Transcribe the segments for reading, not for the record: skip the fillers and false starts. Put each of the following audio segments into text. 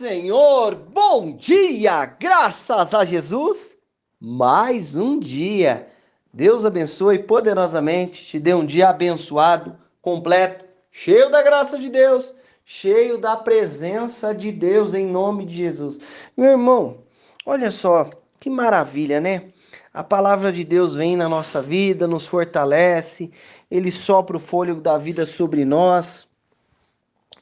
Senhor, bom dia, graças a Jesus, mais um dia. Deus abençoe poderosamente, te dê um dia abençoado, completo, cheio da graça de Deus, cheio da presença de Deus, em nome de Jesus. Meu irmão, olha só, que maravilha, né? A palavra de Deus vem na nossa vida, nos fortalece, Ele sopra o fôlego da vida sobre nós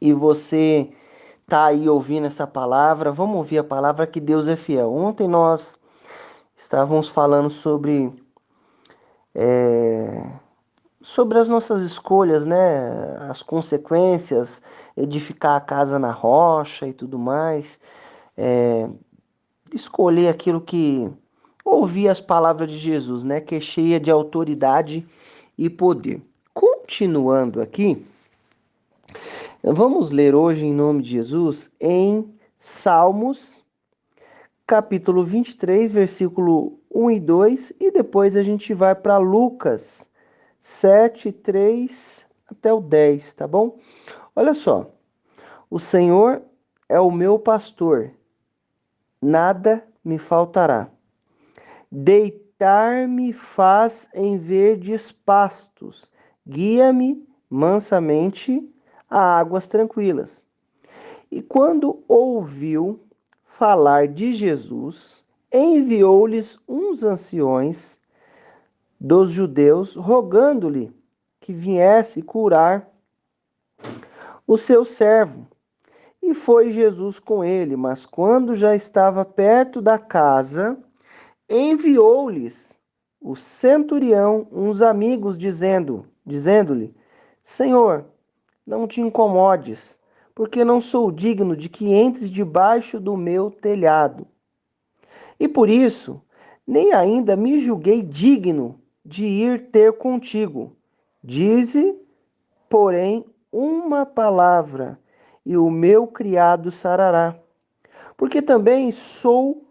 e você tá aí ouvindo essa palavra. Vamos ouvir a palavra que Deus é fiel. Ontem nós estávamos falando sobre as nossas escolhas, né? As consequências, edificar a casa na rocha e tudo mais. É, escolher aquilo que ouvir as palavras de Jesus, né? Que é cheia de autoridade e poder. Continuando aqui, vamos ler hoje em nome de Jesus em Salmos capítulo 23, versículo 1 e 2, e depois a gente vai para Lucas 7, 3 até o 10, tá bom? Olha só, o Senhor é o meu pastor, nada me faltará. Deitar-me faz em verdes pastos, guia-me mansamente a águas tranquilas. E quando ouviu falar de Jesus, enviou-lhes uns anciões dos judeus, rogando-lhe que viesse curar o seu servo. E foi Jesus com ele, mas quando já estava perto da casa, enviou-lhes o centurião uns amigos, dizendo-lhe: Senhor, não te incomodes, porque não sou digno de que entres debaixo do meu telhado. E por isso, nem ainda me julguei digno de ir ter contigo. Dize, porém, uma palavra, e o meu criado sarará. Porque também sou,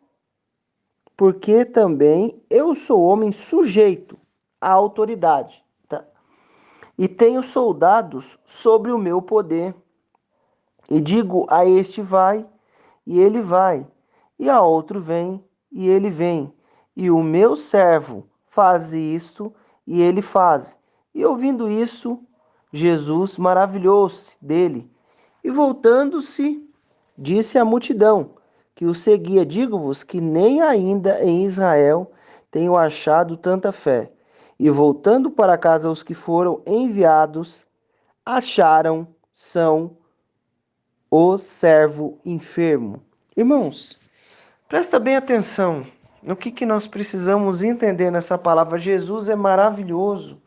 porque também eu sou homem sujeito à autoridade, tá? E tenho soldados sobre o meu poder. E digo a este vai, e ele vai, e a outro vem, e ele vem. E o meu servo faz isto, e ele faz. E ouvindo isso, Jesus maravilhou-se dele. E voltando-se, disse à multidão que o seguia: Digo-vos que nem ainda em Israel tenho achado tanta fé. E voltando para casa os que foram enviados, acharam são o servo enfermo. Irmãos, presta bem atenção no que nós precisamos entender nessa palavra. Jesus é maravilhoso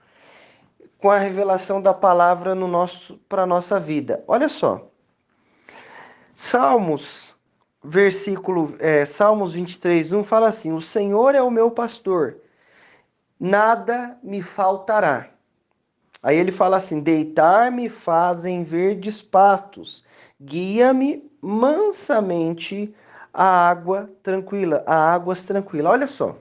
com a revelação da palavra para a nossa vida. Olha só, Salmos 23, 1 fala assim: O Senhor é o meu pastor, nada me faltará. Aí ele fala assim: deitar-me fazem verdes pastos, guia-me mansamente a águas tranquilas. Olha só.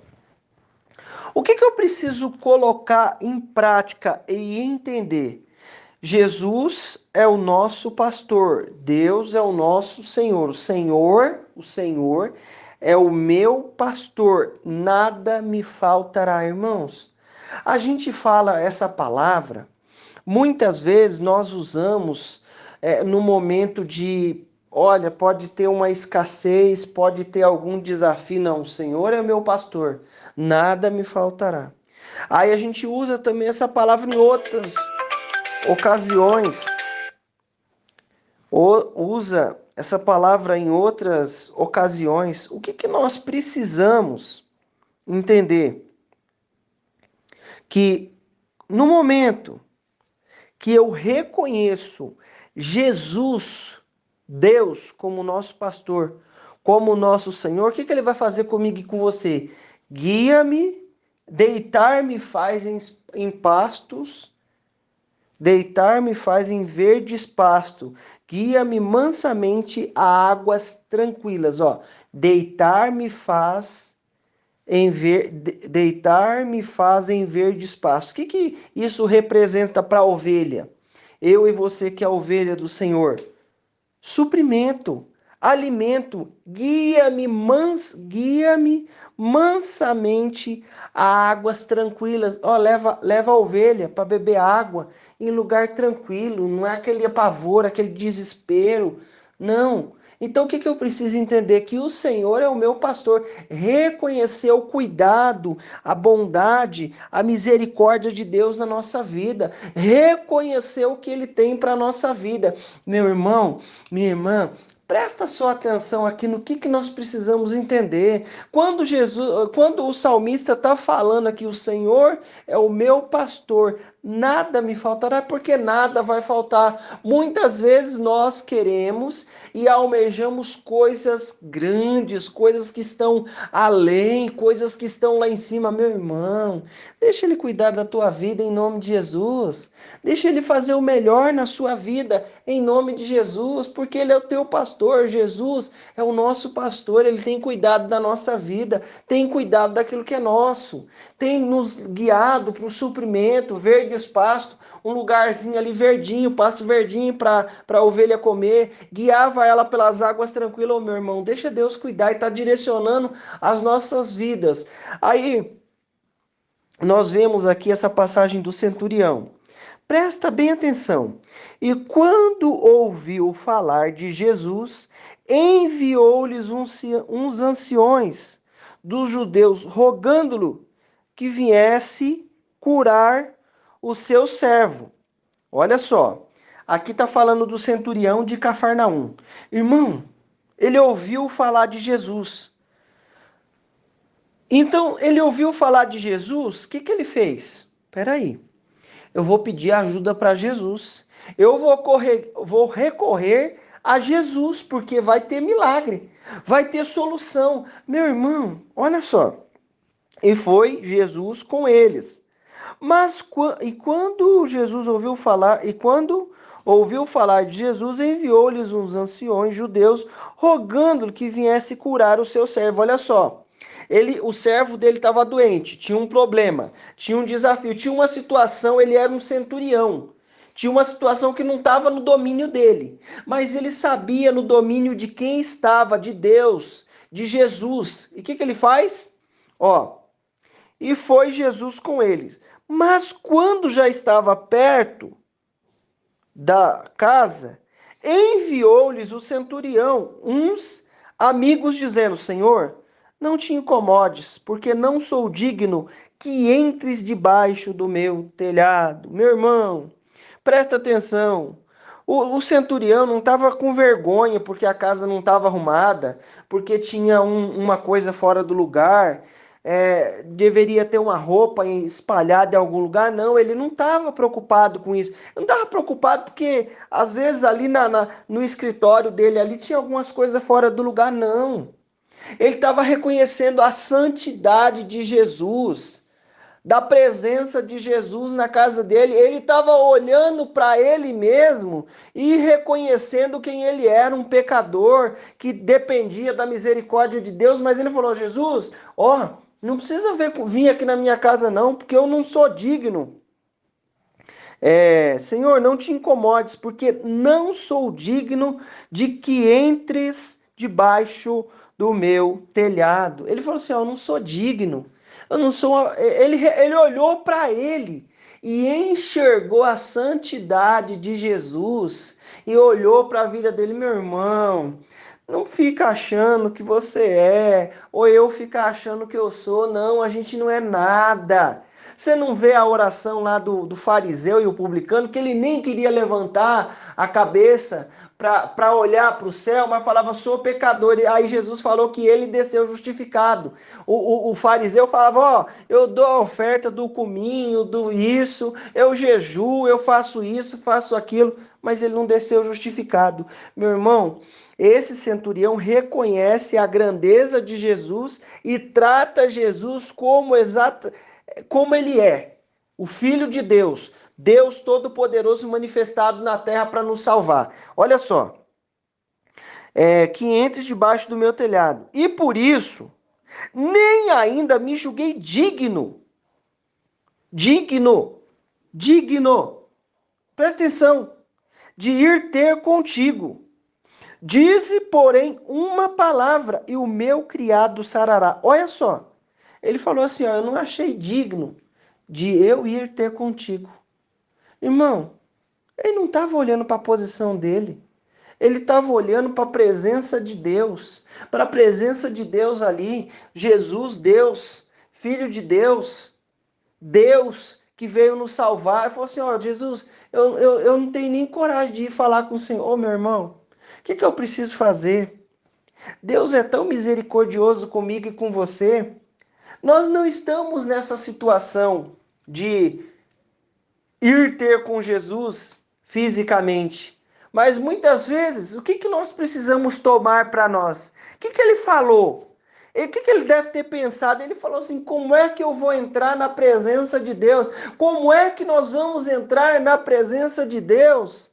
O que eu preciso colocar em prática e entender? Jesus é o nosso pastor, Deus é o nosso Senhor. O Senhor é o meu pastor, nada me faltará, irmãos. A gente fala essa palavra, muitas vezes nós usamos no momento de, olha, pode ter uma escassez, pode ter algum desafio. Não, o Senhor é meu pastor, nada me faltará. Aí a gente usa também essa palavra em outras ocasiões, ou usa essa palavra em outras ocasiões. O que nós precisamos entender? Que no momento que eu reconheço Jesus, Deus, como nosso pastor, como nosso Senhor, o que ele vai fazer comigo e com você? Guia-me, deitar-me faz em pastos, deitar-me faz em verdes pastos, guia-me mansamente a águas tranquilas. Ó, deitar-me faz deitar-me faz em verdes pastos. O que isso representa para a ovelha? Eu e você que é a ovelha do Senhor. Suprimento, alimento, guia-me mansamente a águas tranquilas. Ó, leva a ovelha para beber água em lugar tranquilo, não é aquele apavor, aquele desespero. Não. Então o que eu preciso entender? Que o Senhor é o meu pastor. Reconhecer o cuidado, a bondade, a misericórdia de Deus na nossa vida. Reconhecer o que Ele tem para a nossa vida. Meu irmão, minha irmã, presta só atenção aqui no que nós precisamos entender. Quando o salmista está falando aqui, o Senhor é o meu pastor, nada me faltará, porque nada vai faltar. Muitas vezes nós queremos e almejamos coisas grandes, coisas que estão além, coisas que estão lá em cima. Meu irmão, deixa Ele cuidar da tua vida em nome de Jesus. Deixa Ele fazer o melhor na sua vida em nome de Jesus, porque Ele é o teu pastor. Jesus é o nosso pastor, Ele tem cuidado da nossa vida, tem cuidado daquilo que é nosso, tem nos guiado para o suprimento, verdes pasto, um lugarzinho ali verdinho, pasto verdinho para a ovelha comer, guiava ela pelas águas tranquilas. Ô, meu irmão, deixa Deus cuidar e está direcionando as nossas vidas. Aí nós vemos aqui essa passagem do centurião. Presta bem atenção. E quando ouviu falar de Jesus, enviou-lhes uns anciões dos judeus, rogando-lhe que viesse curar o seu servo. Olha só, aqui está falando do centurião de Cafarnaum. Irmão, ele ouviu falar de Jesus. Então, ele ouviu falar de Jesus, o que ele fez? Espera aí. Eu vou pedir ajuda para Jesus. Eu vou recorrer a Jesus, porque vai ter milagre, vai ter solução. Meu irmão, olha só. E foi Jesus com eles. Quando Jesus ouviu falar, e quando ouviu falar de Jesus, enviou-lhes uns anciões judeus, rogando-lhe que viesse curar o seu servo. Olha só. O servo dele estava doente, tinha um problema, tinha um desafio, tinha uma situação, ele era um centurião. Tinha uma situação que não estava no domínio dele, mas ele sabia no domínio de quem estava, de Deus, de Jesus. E o que ele faz? Ó, e foi Jesus com eles. Mas quando já estava perto da casa, enviou-lhes o centurião uns amigos, dizendo: Senhor, não te incomodes, porque não sou digno que entres debaixo do meu telhado. Meu irmão, presta atenção. O centurião não estava com vergonha porque a casa não estava arrumada, porque tinha uma coisa fora do lugar, deveria ter uma roupa espalhada em algum lugar. Não, ele não estava preocupado com isso. Não estava preocupado porque, às vezes, ali no escritório dele ali tinha algumas coisas fora do lugar. Não. Ele estava reconhecendo a santidade de Jesus, da presença de Jesus na casa dele. Ele estava olhando para ele mesmo e reconhecendo quem ele era, um pecador que dependia da misericórdia de Deus. Mas ele falou: Jesus, ó, não precisa vir aqui na minha casa não, porque eu não sou digno. Senhor, não te incomodes, porque não sou digno de que entres debaixo do meu telhado. Ele falou assim: ó, eu não sou digno. Eu não sou. Ele olhou para ele e enxergou a santidade de Jesus e olhou para a vida dele. Meu irmão, não fica achando que você é, ou eu ficar achando que eu sou. Não, a gente não é nada. Você não vê a oração lá do fariseu e o publicano, que ele nem queria levantar a cabeça para olhar para o céu, mas falava: sou pecador. E aí Jesus falou que ele desceu justificado. O fariseu falava: ó, eu dou a oferta do cominho, do isso, eu jejuo, eu faço isso, faço aquilo, mas ele não desceu justificado. Meu irmão, esse centurião reconhece a grandeza de Jesus e trata Jesus como ele é, o Filho de Deus, Deus Todo-Poderoso manifestado na terra para nos salvar. Olha só, que entres debaixo do meu telhado. E por isso, nem ainda me julguei digno, digno, presta atenção, de ir ter contigo. Dize, porém, uma palavra e o meu criado sarará. Olha só, ele falou assim, ó, eu não achei digno de eu ir ter contigo. Irmão, ele não estava olhando para a posição dele. Ele estava olhando para a presença de Deus, para a presença de Deus ali, Jesus, Deus, Filho de Deus, Deus que veio nos salvar. Ele falou assim, ó, Jesus, eu não tenho nem coragem de ir falar com o Senhor. Ô, meu irmão, o que eu preciso fazer? Deus é tão misericordioso comigo e com você. Nós não estamos nessa situação de ir ter com Jesus fisicamente. Mas muitas vezes, o que nós precisamos tomar para nós? O que ele falou? O que ele deve ter pensado? Ele falou assim: como é que eu vou entrar na presença de Deus? Como é que nós vamos entrar na presença de Deus?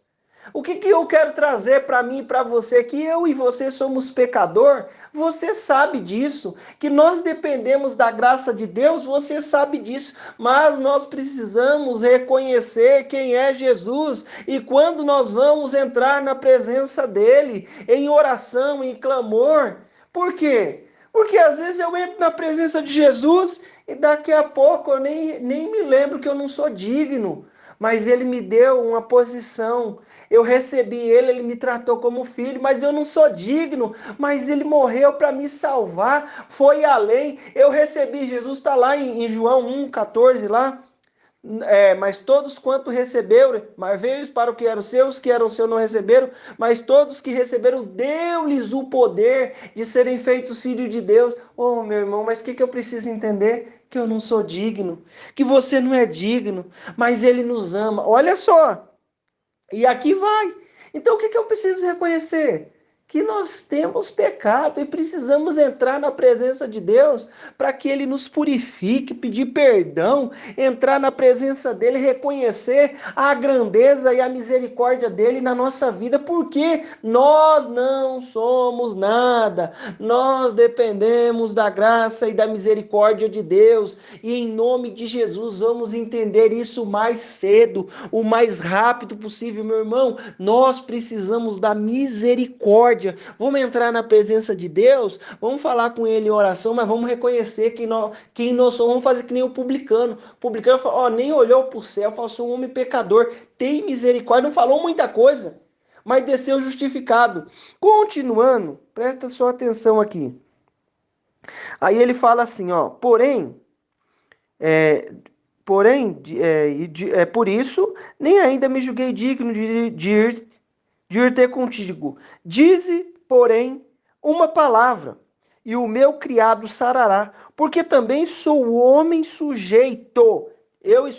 O que eu quero trazer para mim e para você? Que eu e você somos pecador. Você sabe disso, que nós dependemos da graça de Deus, você sabe disso, mas nós precisamos reconhecer quem é Jesus e quando nós vamos entrar na presença dele, em oração, em clamor. Por quê? Porque às vezes eu entro na presença de Jesus e daqui a pouco eu nem me lembro que eu não sou digno, mas ele me deu uma posição. Eu recebi ele, ele me tratou como filho, mas eu não sou digno, mas ele morreu para me salvar, foi além. Eu recebi, Jesus está lá em João 1,14 lá. Mas todos quanto receberam, mas veio para o que eram seus, que eram seus não receberam, mas todos que receberam, deu-lhes o poder de serem feitos filhos de Deus. Oh, meu irmão, mas o que eu preciso entender? Que eu não sou digno, que você não é digno, mas ele nos ama. Olha só, e aqui vai. Então o que eu preciso reconhecer? Que nós temos pecado e precisamos entrar na presença de Deus para que Ele nos purifique, pedir perdão, entrar na presença dEle, reconhecer a grandeza e a misericórdia dEle na nossa vida, porque nós não somos nada, nós dependemos da graça e da misericórdia de Deus, e em nome de Jesus vamos entender isso mais cedo, o mais rápido possível, meu irmão. Nós precisamos da misericórdia. Vamos entrar na presença de Deus, vamos falar com Ele em oração, mas vamos reconhecer quem nós somos. Vamos fazer que nem o publicano. O publicano falou, ó, nem olhou para o céu, falou, sou um homem pecador, tem misericórdia. Não falou muita coisa, mas desceu justificado. Continuando, presta sua atenção aqui. Aí ele fala assim, ó, é, por isso, nem ainda me julguei digno de ir ter contigo. Dize, porém, uma palavra, e o meu criado sarará, porque também sou homem sujeito. Eu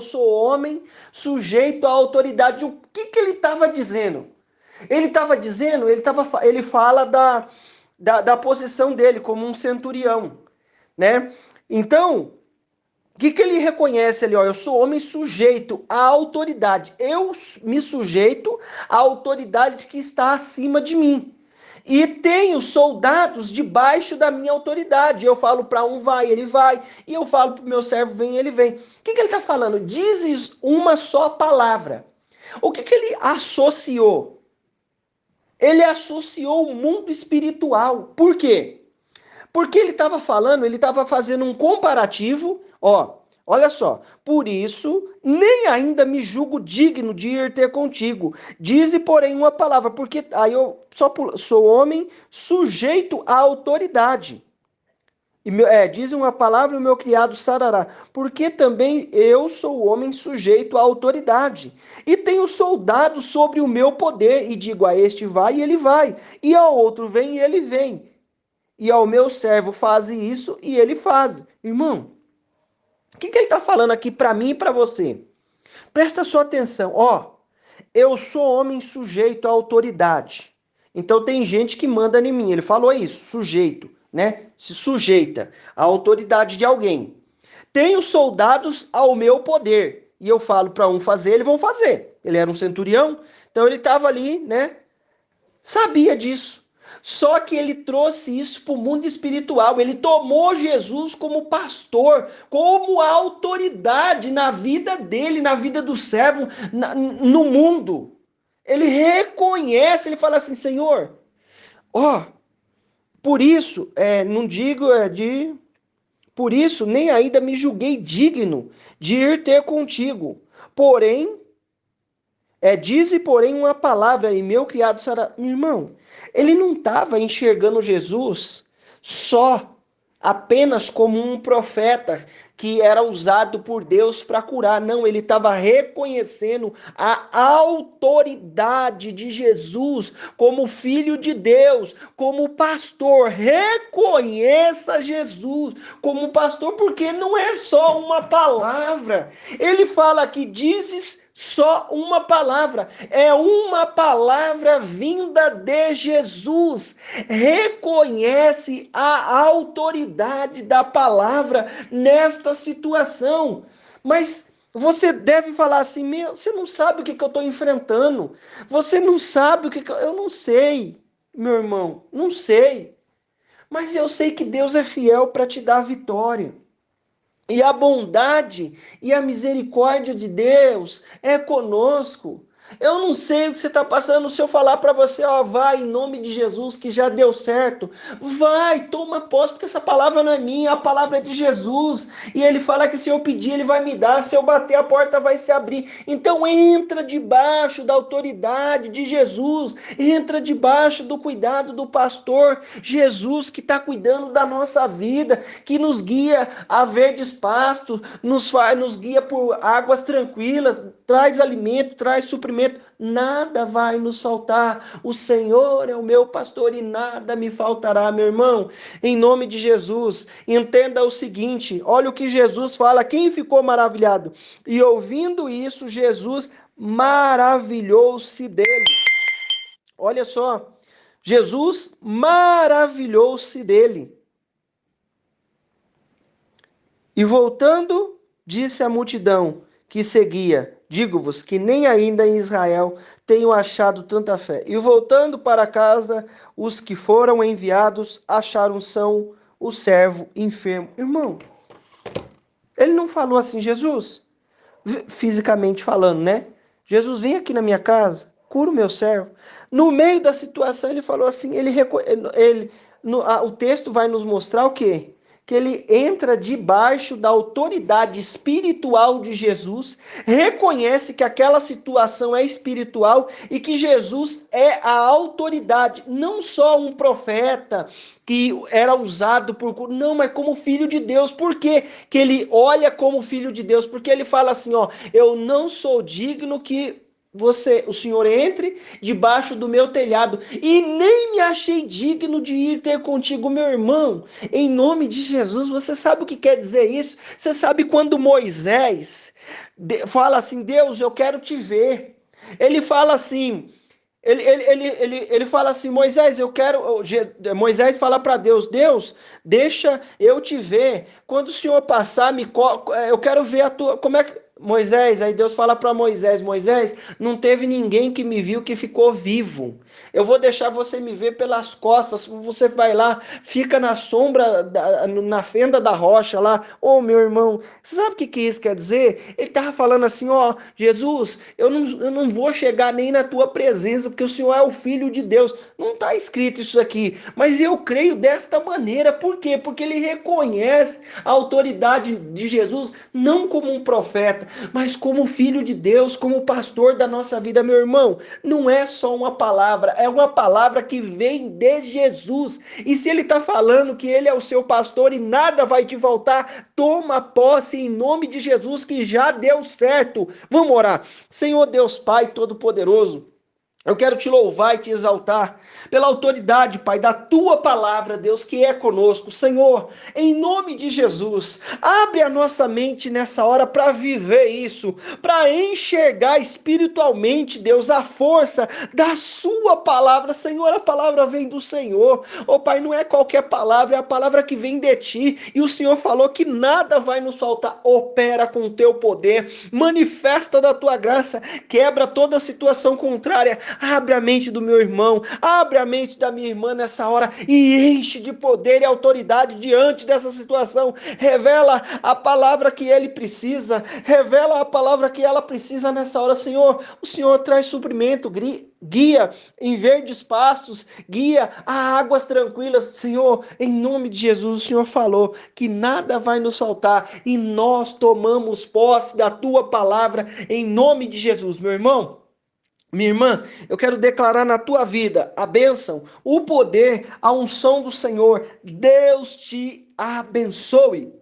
sou homem sujeito à autoridade. O que ele estava dizendo? Ele estava dizendo, ele fala da posição dele como um centurião, né? Então, o que ele reconhece ali? Ó, eu sou homem sujeito à autoridade. Eu me sujeito à autoridade que está acima de mim. E tenho soldados debaixo da minha autoridade. Eu falo para um vai, ele vai. E eu falo para o meu servo vem, ele vem. O que ele está falando? Dizes uma só palavra. O que ele associou? Ele associou o mundo espiritual. Por quê? Porque ele estava falando, ele estava fazendo um comparativo, ó, olha só. Por isso, nem ainda me julgo digno de ir ter contigo. Dize, porém, uma palavra, porque aí eu sou homem sujeito à autoridade. Diz uma palavra e o meu criado sarará, porque também eu sou homem sujeito à autoridade, e tenho soldados sobre o meu poder, e digo a este vai e ele vai, e ao outro vem e ele vem, e ao meu servo faz isso e ele faz. Irmão, o que ele está falando aqui para mim e para você? Presta sua atenção. Ó, eu sou homem sujeito à autoridade. Então tem gente que manda em mim. Ele falou isso, sujeito, né? Se sujeita à autoridade de alguém. Tenho soldados ao meu poder. E eu falo para um fazer, eles vão fazer. Ele era um centurião, então ele estava ali, né? Sabia disso. Só que ele trouxe isso para o mundo espiritual. Ele tomou Jesus como pastor, como autoridade na vida dele, na vida do servo, no mundo. Ele reconhece, ele fala assim, Senhor, ó, por isso, não digo por isso nem ainda me julguei digno de ir ter contigo. Porém, dize, porém, uma palavra e meu criado será. Irmão, ele não estava enxergando Jesus só, apenas como um profeta que era usado por Deus para curar. Não, ele estava reconhecendo a autoridade de Jesus como filho de Deus, como pastor. Reconheça Jesus como pastor, porque não é só uma palavra. Ele fala que dizes só uma palavra, é uma palavra vinda de Jesus. Reconhece a autoridade da palavra nesta situação. Mas você deve falar assim: meu, você não sabe o que eu estou enfrentando, você não sabe o que eu não sei, meu irmão, não sei. Mas eu sei que Deus é fiel para te dar a vitória. E a bondade e a misericórdia de Deus é conosco. Eu não sei o que você está passando. Se eu falar para você, ó, vai em nome de Jesus que já deu certo, vai, toma posse, porque essa palavra não é minha, a palavra é de Jesus. E ele fala que se eu pedir, ele vai me dar, se eu bater, a porta vai se abrir. Então entra debaixo da autoridade de Jesus, entra debaixo do cuidado do pastor Jesus, que está cuidando da nossa vida, que nos guia a verdes pastos, nos guia por águas tranquilas, traz alimento, traz suprimento, nada vai nos faltar. O Senhor é o meu pastor e nada me faltará, meu irmão. Em nome de Jesus, entenda o seguinte, olha o que Jesus fala, quem ficou maravilhado? E ouvindo isso, Jesus maravilhou-se dele. Olha só, Jesus maravilhou-se dele. E voltando, disse à multidão que seguia: digo-vos que nem ainda em Israel tenho achado tanta fé. E voltando para casa, os que foram enviados acharam são o servo enfermo. Irmão, ele não falou assim, Jesus, fisicamente falando, né? Jesus, vem aqui na minha casa, cura o meu servo. No meio da situação, ele falou assim, o texto vai nos mostrar o quê? Que ele entra debaixo da autoridade espiritual de Jesus, reconhece que aquela situação é espiritual e que Jesus é a autoridade, não só um profeta que era usado por... Não, mas como filho de Deus. Por quê? Que ele olha como filho de Deus? Porque ele fala assim, ó, eu não sou digno que o Senhor entre debaixo do meu telhado e nem me achei digno de ir ter contigo, meu irmão. Em nome de Jesus, você sabe o que quer dizer isso? Você sabe quando Moisés fala assim, Deus, eu quero te ver. Ele fala assim, ele fala assim, Moisés, eu quero. Moisés fala para Deus, Deus, deixa eu te ver. Quando o Senhor passar, eu quero ver a tua. Como é que. Moisés, aí Deus fala para Moisés, Moisés, não teve ninguém que me viu que ficou vivo. Eu vou deixar você me ver pelas costas. Você vai lá, fica na sombra, na fenda da rocha lá. Ô, meu irmão, sabe o que isso quer dizer? Ele estava falando assim, ó, Jesus, eu não vou chegar nem na tua presença, porque o Senhor é o Filho de Deus. Não está escrito isso aqui, mas eu creio desta maneira. Por quê? Porque ele reconhece a autoridade de Jesus, não como um profeta, mas como Filho de Deus, como pastor da nossa vida, meu irmão. Não é só uma palavra, é uma palavra que vem de Jesus. E se ele está falando que ele é o seu pastor e nada vai te faltar, toma posse em nome de Jesus que já deu certo. Vamos orar. Senhor Deus Pai Todo-Poderoso, eu quero te louvar e te exaltar pela autoridade, Pai, da tua palavra, Deus, que é conosco. Senhor, em nome de Jesus, abre a nossa mente nessa hora para viver isso, para enxergar espiritualmente, Deus, a força da sua palavra. Senhor, a palavra vem do Senhor. Oh, Pai, não é qualquer palavra, é a palavra que vem de ti. E o Senhor falou que nada vai nos faltar. Opera com o teu poder, manifesta da tua graça, quebra toda a situação contrária. Abre a mente do meu irmão, abre a mente da minha irmã nessa hora e enche de poder e autoridade diante dessa situação. Revela a palavra que ele precisa, revela a palavra que ela precisa nessa hora, Senhor. O Senhor traz suprimento, guia em verdes pastos, guia a águas tranquilas. Senhor, em nome de Jesus, o Senhor falou que nada vai nos faltar e nós tomamos posse da tua palavra em nome de Jesus, meu irmão. Minha irmã, eu quero declarar na tua vida a bênção, o poder, a unção do Senhor. Deus te abençoe.